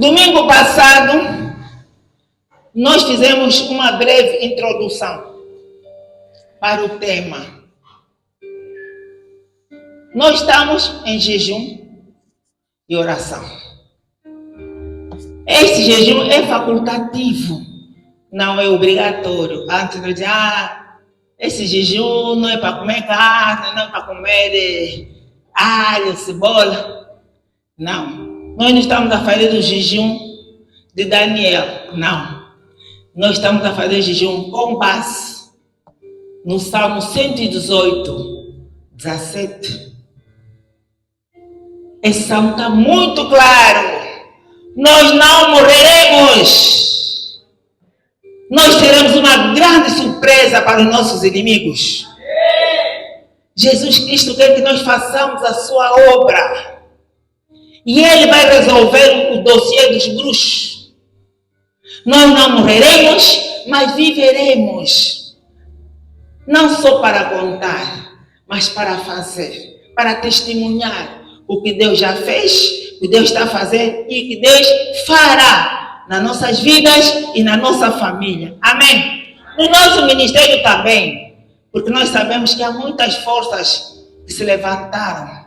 Domingo passado, nós fizemos uma breve introdução para o tema. Nós estamos em jejum e oração. Este jejum é facultativo, não é obrigatório. Antes de dizer, esse jejum não é para comer carne, não é para comer alho, cebola. Não. Nós não estamos a fazer o jejum de Daniel, não. Nós estamos a fazer jejum com base no Salmo 118, 17. Esse salmo está muito claro. Nós não morreremos. Nós teremos uma grande surpresa para os nossos inimigos. Jesus Cristo quer que nós façamos a sua obra. E Ele vai resolver o dossiê dos bruxos. Nós não morreremos, mas viveremos. Não só para contar, mas para fazer, para testemunhar o que Deus já fez, o que Deus está a fazer e o que Deus fará nas nossas vidas e na nossa família. Amém? No nosso ministério também, porque nós sabemos que há muitas forças que se levantaram.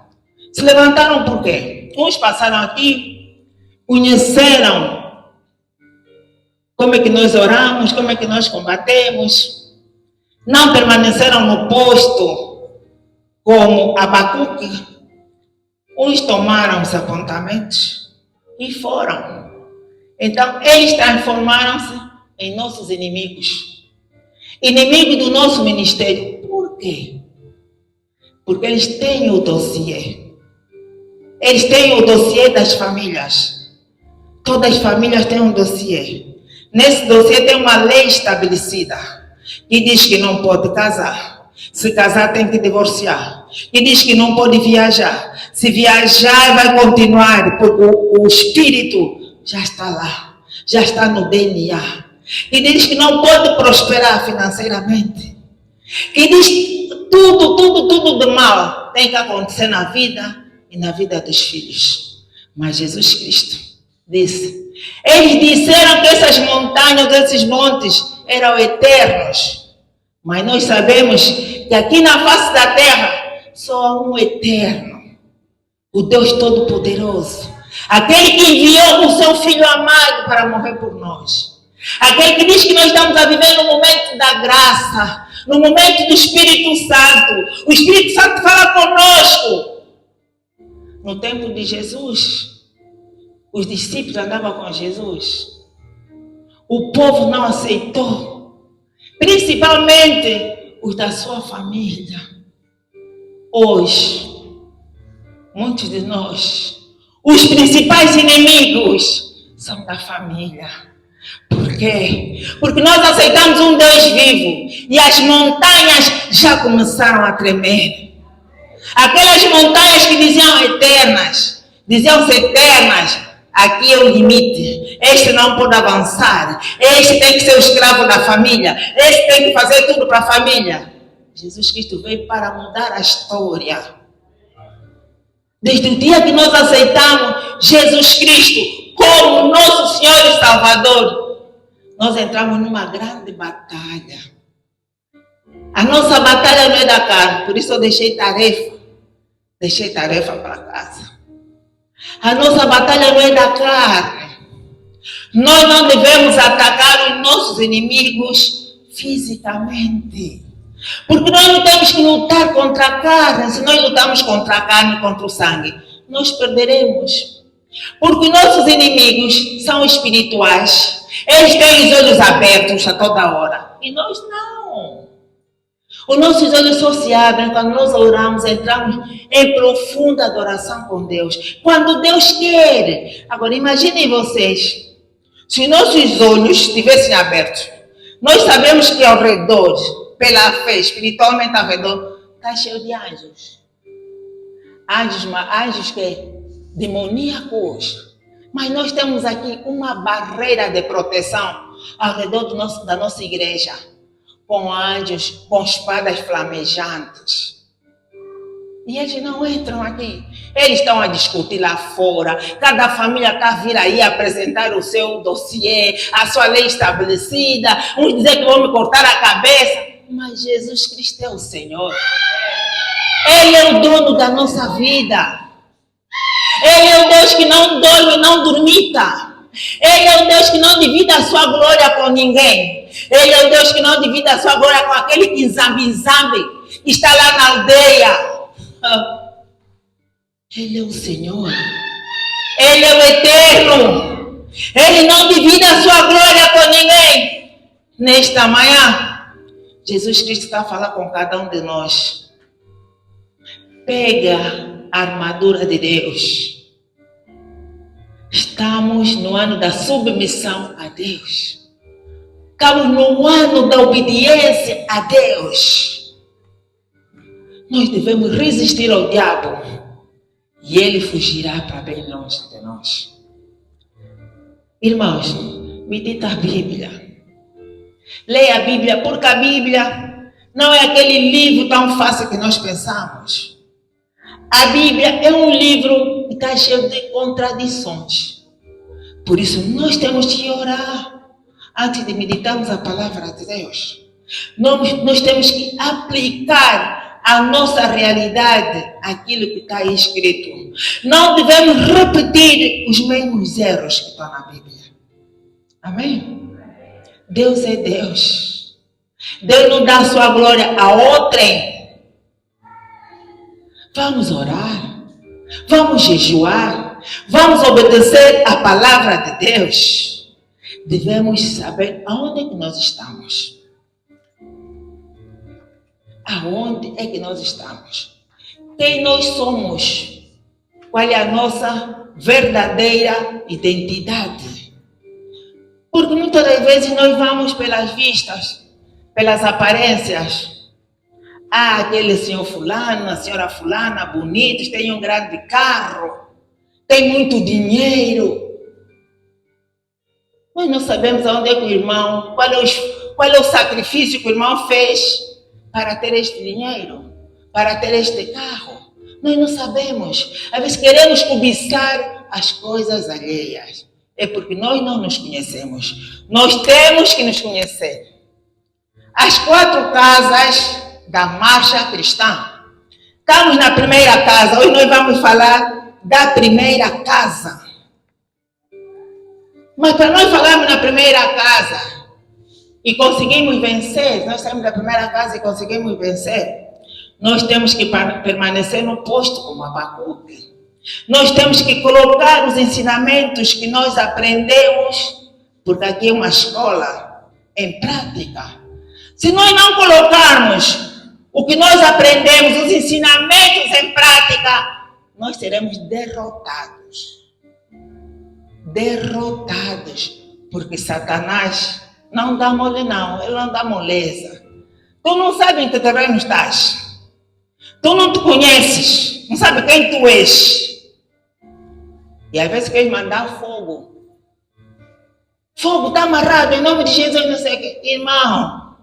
Se levantaram por quê? Uns passaram aqui, conheceram como é que nós oramos, como é que nós combatemos, não permaneceram no posto como Abacuque. Uns tomaram os apontamentos e foram. Então, eles transformaram-se em nossos inimigos. Inimigos do nosso ministério. Por quê? Porque eles têm o dossiê. Eles têm o dossiê das famílias. Todas as famílias têm um dossiê. Nesse dossiê tem uma lei estabelecida que diz que não pode casar. Se casar tem que divorciar. E diz que não pode viajar. Se viajar vai continuar, porque o espírito já está lá. Já está no DNA. E diz que não pode prosperar financeiramente. E diz tudo de mal tem que acontecer na vida e na vida dos filhos. Mas Jesus Cristo disse. Eles disseram que essas montanhas, esses montes eram eternos. Mas nós sabemos que aqui na face da terra só há um eterno, o Deus Todo-Poderoso, aquele que enviou o seu Filho amado para morrer por nós, aquele que diz que nós estamos a viver no momento da graça, no momento do Espírito Santo. O Espírito Santo fala conosco. No tempo de Jesus, os discípulos andavam com Jesus, o povo não aceitou. Principalmente os da sua família. Hoje, muitos de nós, os principais inimigos são da família. Por quê? Porque nós aceitamos um Deus vivo e as montanhas já começaram a tremer. Aquelas montanhas que diziam eternas, diziam-se eternas. Aqui é o limite. Este não pode avançar. Este tem que ser o escravo da família. Este tem que fazer tudo para a família. Jesus Cristo veio para mudar a história. Desde o dia que nós aceitamos Jesus Cristo como nosso Senhor e Salvador, nós entramos numa grande batalha. A nossa batalha não é da carne, por isso eu deixei tarefa para casa. A nossa batalha não é da carne. Nós não devemos atacar os nossos inimigos fisicamente. Porque nós não temos que lutar contra a carne. Se nós lutarmos contra a carne, contra o sangue, nós perderemos. Porque nossos inimigos são espirituais. Eles têm os olhos abertos a toda hora. E nós não. Os nossos olhos só se abrem quando nós oramos, entramos em profunda adoração com Deus. Quando Deus quer. Agora, imaginem vocês, se nossos olhos estivessem abertos, nós sabemos que ao redor, pela fé, espiritualmente ao redor, está cheio de anjos. Anjos que demoníacos. Mas nós temos aqui uma barreira de proteção ao redor da nossa igreja. Com anjos, com espadas flamejantes. E eles não entram aqui. Eles estão a discutir lá fora. Cada família está a vir aí apresentar o seu dossiê, a sua lei estabelecida. Uns dizer que vão me cortar a cabeça. Mas Jesus Cristo é o Senhor. Ele é o dono da nossa vida. Ele é o Deus que não dorme e não dormita. Ele é o Deus que não divide a sua glória com ninguém. Ele é o Deus que não divide a sua glória com aquele que zambi-zambi, que está lá na aldeia. Ele é o Senhor. Ele é o Eterno. Ele não divide a sua glória com ninguém. Nesta manhã, Jesus Cristo está a falar com cada um de nós. Pega a armadura de Deus. Estamos no ano da submissão a Deus. Estamos no ano da obediência a Deus. Nós devemos resistir ao diabo e ele fugirá para bem longe de nós. Irmãos, medita a Bíblia. Leia a Bíblia, porque a Bíblia não é aquele livro tão fácil que nós pensamos. A Bíblia é um livro que está cheio de contradições. Por isso, nós temos que orar antes de meditarmos a palavra de Deus. Nós temos que aplicar a nossa realidade aquilo que está escrito. Não devemos repetir os mesmos erros que estão na Bíblia. Amém? Deus é Deus. Deus não dá sua glória a outrem. Vamos orar, vamos jejuar, vamos obedecer a palavra de Deus. Devemos saber aonde é que nós estamos. Aonde é que nós estamos? Quem nós somos? Qual é a nossa verdadeira identidade? Porque muitas das vezes nós vamos pelas vistas, pelas aparências. Ah, aquele senhor fulano, a senhora fulana, bonitos, tem um grande carro, tem muito dinheiro. Nós não sabemos aonde é que o irmão, qual é o sacrifício que o irmão fez para ter este dinheiro, para ter este carro. Nós não sabemos. Às vezes queremos cobiçar as coisas alheias. É porque nós não nos conhecemos. Nós temos que nos conhecer. As 4 casas da marcha cristã. Estamos na primeira casa. Hoje nós vamos falar da primeira casa. Mas para nós falarmos na primeira casa e conseguimos vencer, nós saímos da primeira casa e conseguimos vencer, nós temos que permanecer no posto como Abacuque. Nós temos que colocar os ensinamentos que nós aprendemos, porque aqui é uma escola, em prática. Se nós não colocarmos o que nós aprendemos, os ensinamentos em prática, nós seremos derrotados. Derrotados. Porque Satanás não dá mole não, ele não dá moleza. Tu não sabes em que terreno estás. Tu não te conheces, não sabes quem tu és. E às vezes queres mandar fogo. Fogo está amarrado em nome de Jesus, não sei o que. Irmão,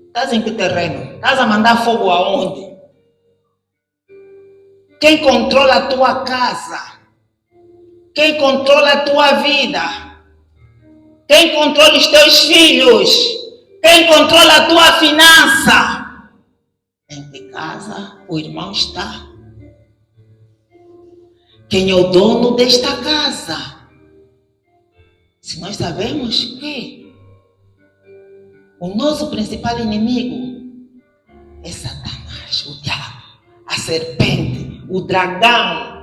estás em que terreno? Estás a mandar fogo aonde? Quem controla a tua casa? Quem controla a tua vida? Quem controla os teus filhos? Quem controla a tua finança? Em que casa o irmão está? Quem é o dono desta casa? Se nós sabemos que o nosso principal inimigo é Satanás, o diabo, a serpente, o dragão,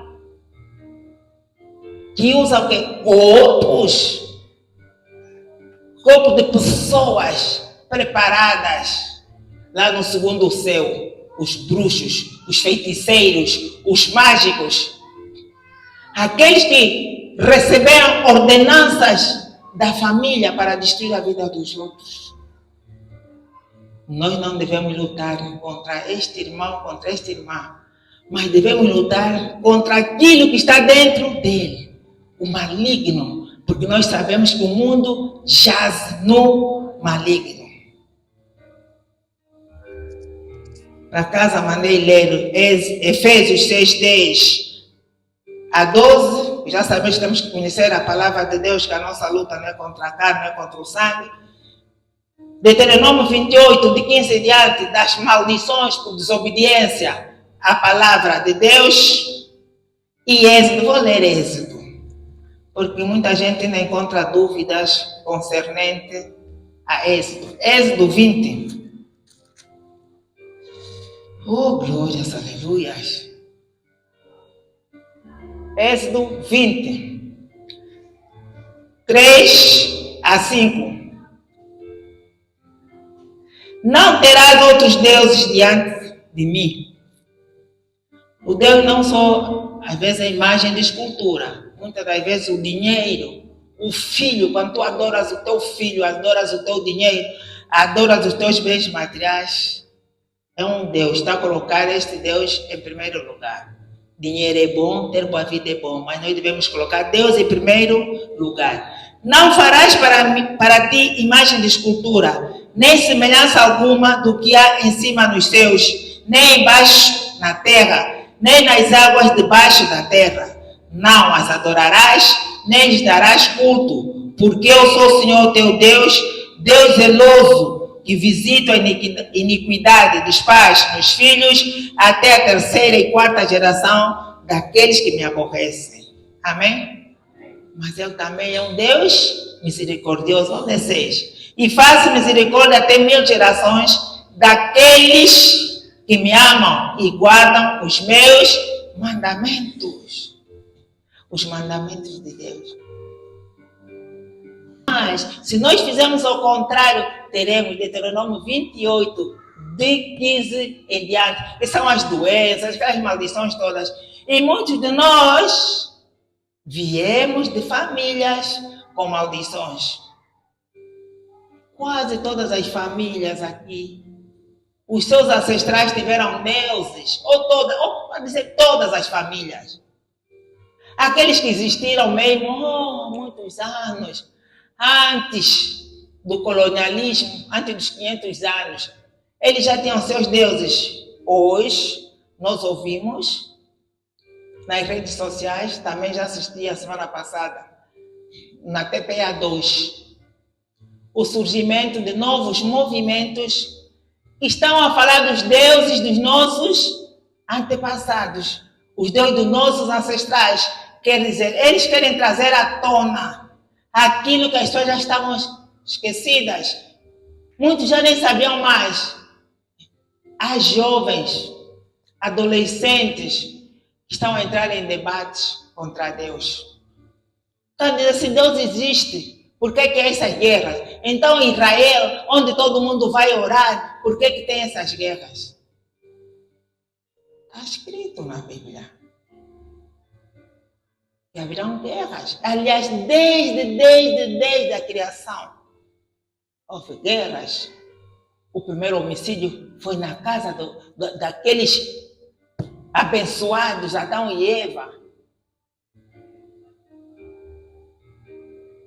que usa o quê? Corpos de pessoas preparadas lá no segundo céu, os bruxos, os feiticeiros, os mágicos, aqueles que receberam ordenanças da família para destruir a vida dos outros. Nós não devemos lutar contra este irmão, contra esta irmã, mas devemos lutar contra aquilo que está dentro dele, o maligno, porque nós sabemos que o mundo jaz no maligno. Para casa mandei ler Efésios 6:10 a 12. Já sabemos que temos que conhecer a palavra de Deus, que a nossa luta não é contra a carne, não é contra o sangue. Deuteronômio 28, de 15 em diante, das maldições por desobediência à palavra de Deus. E Êxodo, vou ler Êxodo, porque muita gente ainda encontra dúvidas concernente a Êxodo. Êxodo 20. Oh, glórias, aleluias. Êxodo 20, 3 a 5. Não terás outros deuses diante de mim. O Deus não só, às vezes, é imagem de escultura. Muitas das vezes o dinheiro, o filho, quando tu adoras o teu filho, adoras o teu dinheiro, adoras os teus bens materiais, é um Deus. Está a colocar este Deus em primeiro lugar. Dinheiro é bom, ter boa vida é bom, mas nós devemos colocar Deus em primeiro lugar. Não farás para ti imagem de escultura, nem semelhança alguma do que há em cima nos céus, nem embaixo na terra, nem nas águas debaixo da terra. Não as adorarás, nem lhes darás culto, porque eu sou o Senhor teu Deus, Deus zeloso, que visita a iniquidade dos pais nos filhos, até a terceira e quarta geração daqueles que me aborrecem. Amém? Mas eu também é um Deus misericordioso. Vamos descer. E faço misericórdia até 1000 gerações daqueles que me amam e guardam os meus mandamentos. Os mandamentos de Deus. Mas, se nós fizermos ao contrário, teremos Deuteronômio 28, de 15 em diante, que são as doenças, aquelas maldições todas. E muitos de nós viemos de famílias com maldições. Quase todas as famílias aqui, os seus ancestrais tiveram deuses, ou pode dizer todas as famílias. Aqueles que existiram mesmo muitos anos, antes do colonialismo, antes dos 500 anos, eles já tinham seus deuses. Hoje, nós ouvimos nas redes sociais, também já assisti a semana passada, na TPA 2, o surgimento de novos movimentos que estão a falar dos deuses dos nossos antepassados, os deuses dos nossos ancestrais. Quer dizer, eles querem trazer à tona aquilo que as pessoas já estavam esquecidas. Muitos já nem sabiam mais. As jovens, adolescentes, estão a entrar em debates contra Deus. Então, se Deus existe, por que há essas guerras? Então, Israel, onde todo mundo vai orar, por que tem essas guerras? Está escrito na Bíblia. E haverão guerras. Aliás, desde a criação, houve guerras. O primeiro homicídio foi na casa daqueles abençoados, Adão e Eva.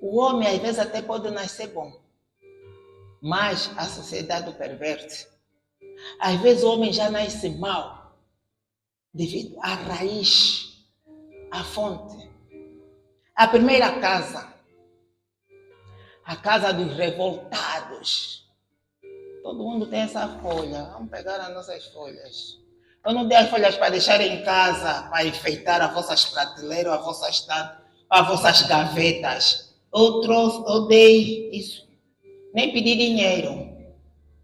O homem, às vezes, até pode nascer bom, mas a sociedade o perverte. Às vezes, o homem já nasce mal, devido à raiz, à fonte. A primeira casa, a casa dos revoltados. Todo mundo tem essa folha. Vamos pegar as nossas folhas. Eu não dei as folhas para deixar em casa, para enfeitar as vossas prateleiras, as vossas gavetas. Eu dei isso. Nem pedi dinheiro.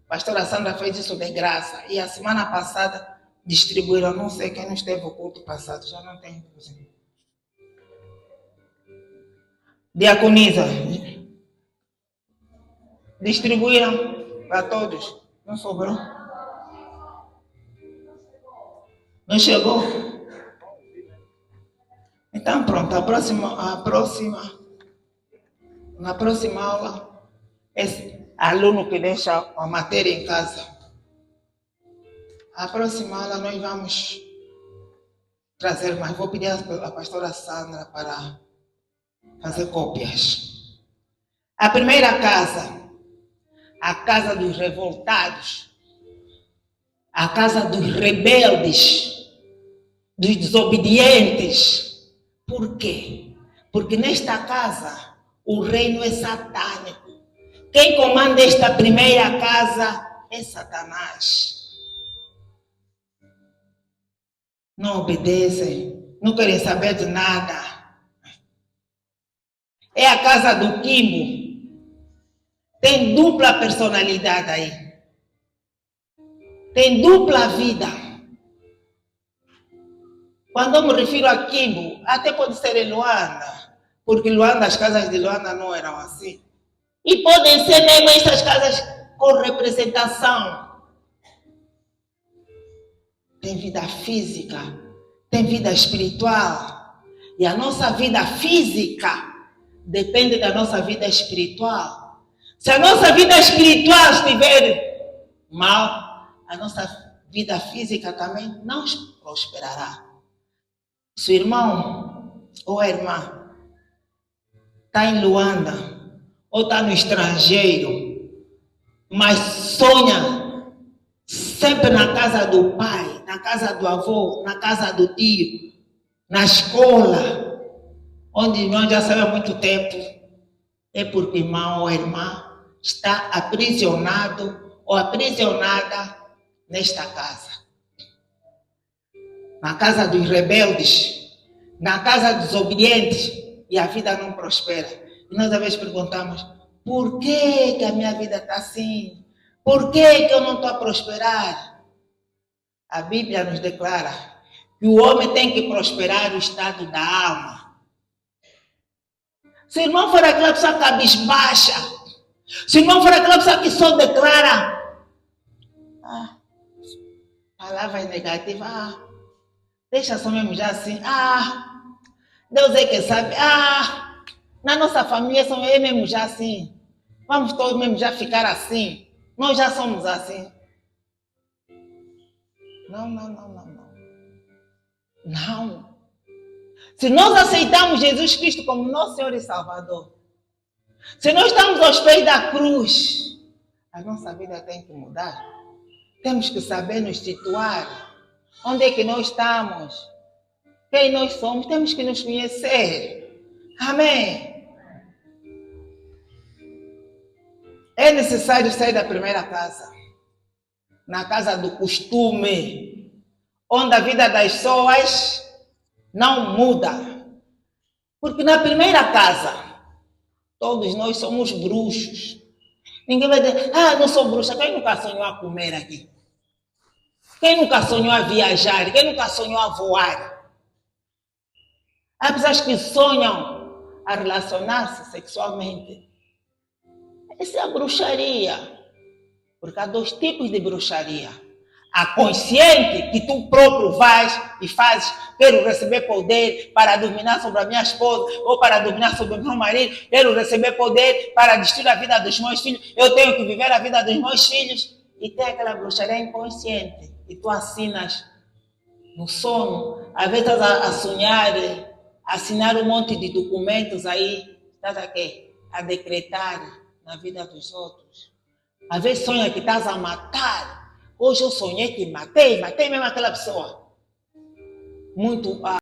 A pastora Sandra fez isso de graça. E a semana passada distribuíram. Não sei quem não esteve o culto passado. Já não tem. Diaconisa. Distribuíram para todos. Não sobrou. Não chegou? Então pronto, na próxima aula, esse aluno que deixa a matéria em casa, a próxima aula nós vamos trazer mais. Vou pedir à pastora Sandra para fazer cópias. A primeira casa, a casa dos revoltados. a casa dos rebeldes, dos desobedientes. Por quê? Porque nesta casa o reino é satânico. Quem comanda esta primeira casa é Satanás. Não obedecem, não querem saber de nada. É a casa do Quimbo. Tem dupla personalidade aí. Tem dupla vida. Quando eu me refiro a Quimbo, até pode ser em Luanda, porque Luanda, as casas de Luanda não eram assim. E podem ser mesmo estas casas com representação. Tem vida física, tem vida espiritual. E a nossa vida física depende da nossa vida espiritual. Se a nossa vida espiritual estiver mal, a nossa vida física também não prosperará. Se o irmão ou a irmã está em Luanda ou está no estrangeiro, mas sonha sempre na casa do pai, na casa do avô, na casa do tio, na escola, onde nós já sabemos há muito tempo, é porque o irmão ou a irmã está aprisionado ou aprisionada nesta casa. Na casa dos rebeldes, na casa dos obedientes, e a vida não prospera. E nós às vezes perguntamos, por que a minha vida está assim? Por que eu não estou a prosperar? A Bíblia nos declara que o homem tem que prosperar o estado da alma. Se o irmão for aquela pessoa cabisbaixa, se o irmão for aquela pessoa que só declara palavras negativas, deixa só mesmo já assim, Deus é que sabe, na nossa família é mesmo já assim, vamos todos mesmo já ficar assim, nós já somos assim. Não. Se nós aceitamos Jesus Cristo como nosso Senhor e Salvador, se nós estamos aos pés da cruz, a nossa vida tem que mudar. Temos que saber nos situar. Onde é que nós estamos? Quem nós somos? Temos que nos conhecer. Amém? É necessário sair da primeira casa, na casa do costume, onde a vida das pessoas não muda. Porque na primeira casa, todos nós somos bruxos. Ninguém vai dizer, não sou bruxa. Quem nunca sonhou a comer aqui? Quem nunca sonhou a viajar? Quem nunca sonhou a voar? Há pessoas que sonham a relacionar-se sexualmente. Essa é a bruxaria. Porque há dois tipos de bruxaria. A consciente, que tu próprio vais e fazes, quero receber poder para dominar sobre a minha esposa, ou para dominar sobre o meu marido, quero receber poder para destruir a vida dos meus filhos, eu tenho que viver a vida dos meus filhos. E tem aquela bruxaria inconsciente, e tu assinas no sono, às vezes estás a sonhar, assinar um monte de documentos aí, estás a decretar na vida dos outros. Às vezes sonha que estás a matar. Hoje eu sonhei que matei mesmo aquela pessoa. Muito